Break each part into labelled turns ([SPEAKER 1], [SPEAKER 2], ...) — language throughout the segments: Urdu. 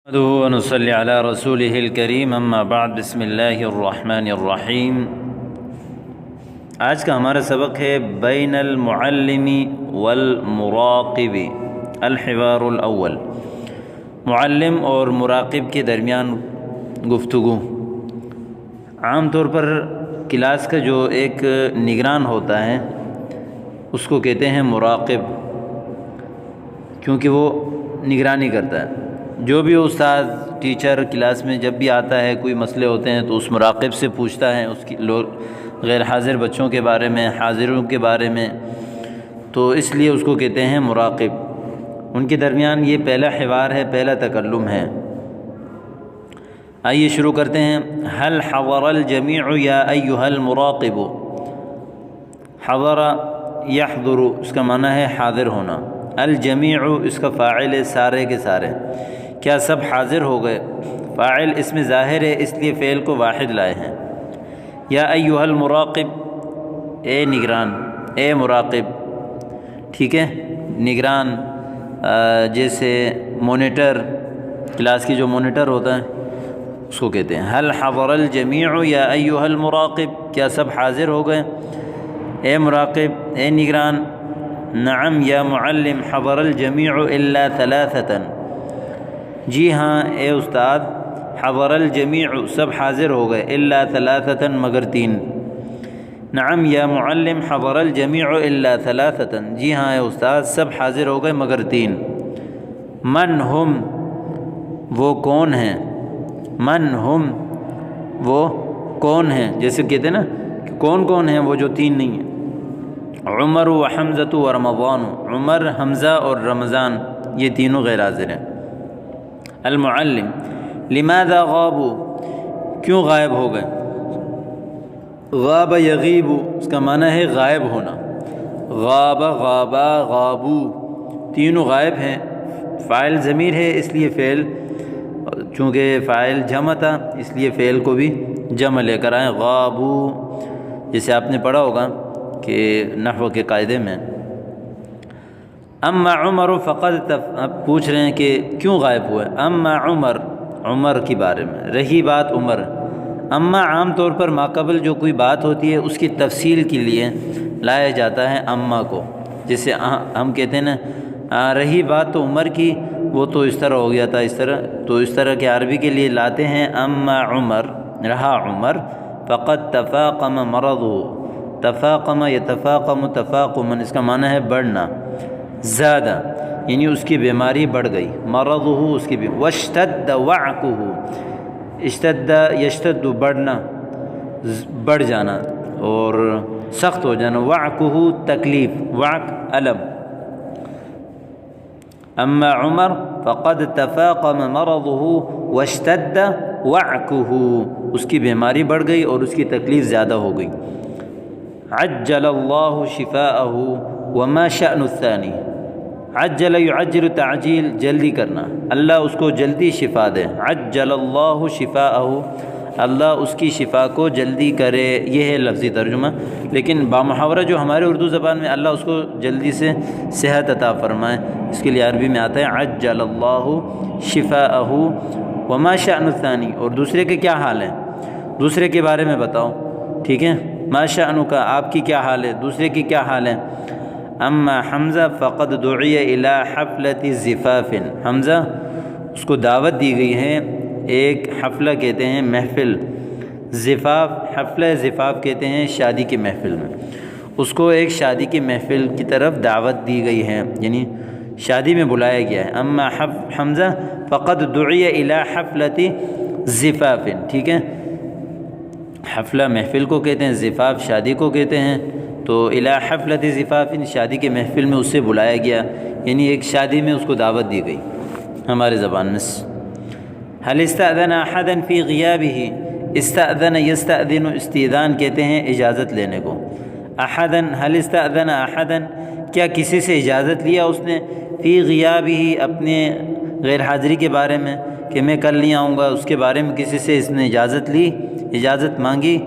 [SPEAKER 1] نحمده ونصلي على رسوله الكريم اما بعد بسم اللہ الرحمن الرحیم۔ آج کا ہمارا سبق ہے بین المعلم والمراقب الحوار الاول، معلم اور مراقب کے درمیان گفتگو۔ عام طور پر کلاس کا جو ایک نگران ہوتا ہے اس کو کہتے ہیں مراقب، کیونکہ وہ نگرانی کرتا ہے۔ جو بھی استاد ٹیچر کلاس میں جب بھی آتا ہے، کوئی مسئلے ہوتے ہیں تو اس مراقب سے پوچھتا ہے، اس کی غیر حاضر بچوں کے بارے میں، حاضروں کے بارے میں، تو اس لیے اس کو کہتے ہیں مراقب۔ ان کے درمیان یہ پہلا حوار ہے، پہلا تکلم ہے۔ آئیے شروع کرتے ہیں۔ هل حضر الجميع یا ایھا المراقب؟ حضر یحضر اس کا معنی ہے حاضر ہونا، الجمیع اس کا فاعل ہے، سارے کے سارے۔ کیا سب حاضر ہو گئے؟ فاعل اس میں ظاہر ہے، اس لیے فعل کو واحد لائے ہیں۔ یا ایھا المراقب، اے نگران، اے مراقب، ٹھیک ہے۔ نگران جیسے مونیٹر، کلاس کی جو مونیٹر ہوتا ہے اس کو کہتے ہیں۔ هل حضر الجمیع یا ایھا المراقب؟ کیا سب حاضر ہو گئے؟ اے مراقب، اے نگران۔ نعم یا معلم حضر الجمیع الا ثلاثة، جی ہاں اے استاد، حضر الجمیع سب حاضر ہو گئے، الا ثلاثة مگر تین۔ نعم یا معلم حضر الجمیع الا ثلاثة، جی ہاں اے استاد سب حاضر ہو گئے مگر تین۔ من ہم، وہ کون ہیں؟ من ہم، وہ کون ہیں، جیسے کہتے ہیں نا کہ کون کون ہیں، وہ جو تین نہیں ہیں۔ عمر و حمزۃ و رمضان، عمر، حمزہ اور رمضان یہ تینوں غیر حاضر ہیں۔ المعلم لماذا غابوا، کیوں غائب ہو گئے؟ غاب یغیب اس کا معنی ہے غائب ہونا، غاب، غابا، غابو تینوں غائب ہیں۔ فاعل ضمیر ہے، اس لیے فعل، چونکہ فاعل جمع تھا اس لیے فعل کو بھی جمع لے کر آئیں۔ غابو جیسے آپ نے پڑھا ہوگا کہ نحو کے قاعدے میں۔ اما عمر فقد، اب پوچھ رہے ہیں کہ کیوں غائب ہوئے۔ اما عمر، عمر کے بارے میں، رہی بات عمر۔ اما عام طور پر ماقبل جو کوئی بات ہوتی ہے اس کی تفصیل کے لیے لایا جاتا ہے اما کو، جیسے ہم کہتے ہیں نا رہی بات تو عمر کی، وہ تو اس طرح ہو گیا تھا، اس طرح، تو اس طرح کے عربی کے لیے لاتے ہیں اما عمر، رہا عمر، فقد تفاقم مرضه، تفاقم یتفاقم تفاقما اس کا معنی ہے بڑھنا، زیادہ، یعنی اس کی بیماری بڑھ گئی، مرضه اس کی بیماری، واشتد وعکه، اشتد یشتد بڑھنا، بڑھ جانا اور سخت ہو جانا، وعکه تکلیف، وعک الم۔ اما عمر فقد تفاقم مرضه واشتد وعکه، اس کی بیماری بڑھ گئی اور اس کی تکلیف زیادہ ہو گئی۔ عجل اللہ شفاءه وما شأن الثانی، عجل یعجل تعجیل جلدی کرنا، اللہ اس کو جلدی شفا دے۔ عجل اللہ شفاءه، اللہ اس کی شفا کو جلدی کرے، یہ ہے لفظی ترجمہ، لیکن بامحاورہ جو ہمارے اردو زبان میں اللہ اس کو جلدی سے صحت عطا فرمائے، اس کے لیے عربی میں آتا ہے عجل اللہ شفاءه وما شأن الثانی، اور دوسرے کے کیا حال ہے، دوسرے کے بارے میں بتاؤ، ٹھیک ہے۔ ما شأنک، آپ کی کیا حال ہے، دوسرے کی کیا حال ہے۔ اما حمزہ فقد دعی الی حفلۃ زفاف، حمزہ اس کو دعوت دی گئی ہے ایک حفلہ کہتے ہیں محفل، زفاف، حفلہ زفاف کہتے ہیں شادی کی محفل میں، اس کو ایک شادی کی محفل کی طرف دعوت دی گئی ہے، یعنی شادی میں بلایا گیا ہے۔ اما حمزہ فقد دعی الی حفلۃ زفاف، ٹھیک ہے۔ حفلہ محفل کو کہتے ہیں، زفاف شادی کو کہتے ہیں، تو الی حفلۃ زفاف شادی کے محفل میں اسے بلایا گیا، یعنی ایک شادی میں اس کو دعوت دی گئی ہمارے زبان میں۔ هل استأذن احدا فی غیابہ، استأذن یستأذن استئذان کہتے ہیں اجازت لینے کو۔ احدا، هل استأذن احدا، کیا کسی سے اجازت لیا اس نے، فی غیابہ اپنے غیر حاضری کے بارے میں، کہ میں کل نہیں آؤں گا، اس کے بارے میں کسی سے اس نے اجازت لی، اجازت مانگی۔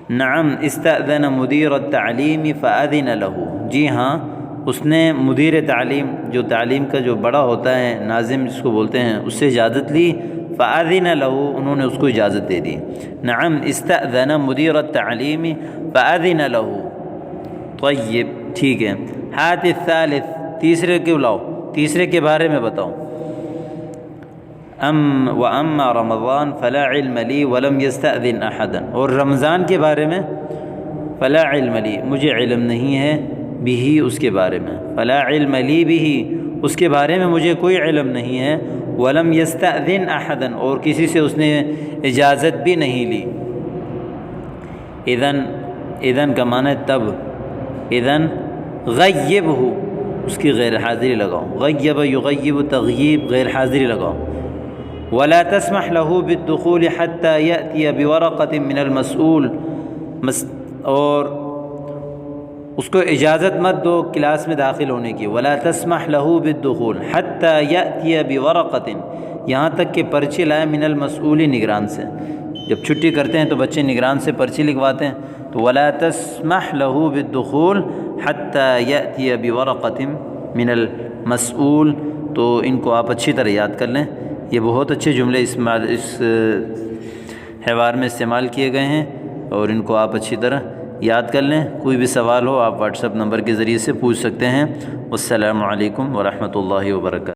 [SPEAKER 1] نعم استأذن مدیر التعلیم فأذن له، جی ہاں اس نے مدیر تعلیم جو تعلیم کا جو بڑا ہوتا ہے ناظم جس کو بولتے ہیں اس سے اجازت لی، فأذن له انہوں نے اس کو اجازت دے دی۔ نعم استأذن مدیر التعلیم فأذن له، طیب ٹھیک ہے۔ ہات الثالث تیسرے کے بلاؤ، تیسرے کے بارے میں بتاؤ۔ وَأَمَّا رمضان فلا علم لی ولم يستأذن احدا، اور رمضان کے بارے میں فلا علم لی مجھے علم نہیں ہے، بھی اس کے بارے میں، فلا علم لی بھی اس کے بارے میں مجھے کوئی علم نہیں ہے، ولم يستأذن احدا اور کسی سے اس نے اجازت بھی نہیں لی۔ اذن کا معنی تب، اذن غیبہ اس کی غیر حاضری لگاؤ، غیب یغیب تغییب غیر حاضری لگاؤ۔ ولا تسمح له بالدخول حتى يأتي بورقة من المسؤول، اور اس کو اجازت مت دو کلاس میں داخل ہونے کی، ولا تسمح له بالدخول حتى يأتي بورقة یہاں تک کہ پرچی لائے من المسؤول نگران سے، جب چھٹی کرتے ہیں تو بچے نگران سے پرچی لکھواتے ہیں، تو ولا تسمح له بالدخول حتى يأتي بورقة من المسؤول، تو ان کو آپ اچھی طرح یاد کر لیں، یہ بہت اچھے جملے اس حوار میں استعمال کیے گئے ہیں اور ان کو آپ اچھی طرح یاد کر لیں۔ کوئی بھی سوال ہو آپ واٹس ایپ نمبر کے ذریعے سے پوچھ سکتے ہیں۔ والسلام علیکم ورحمۃ اللہ وبرکاتہ۔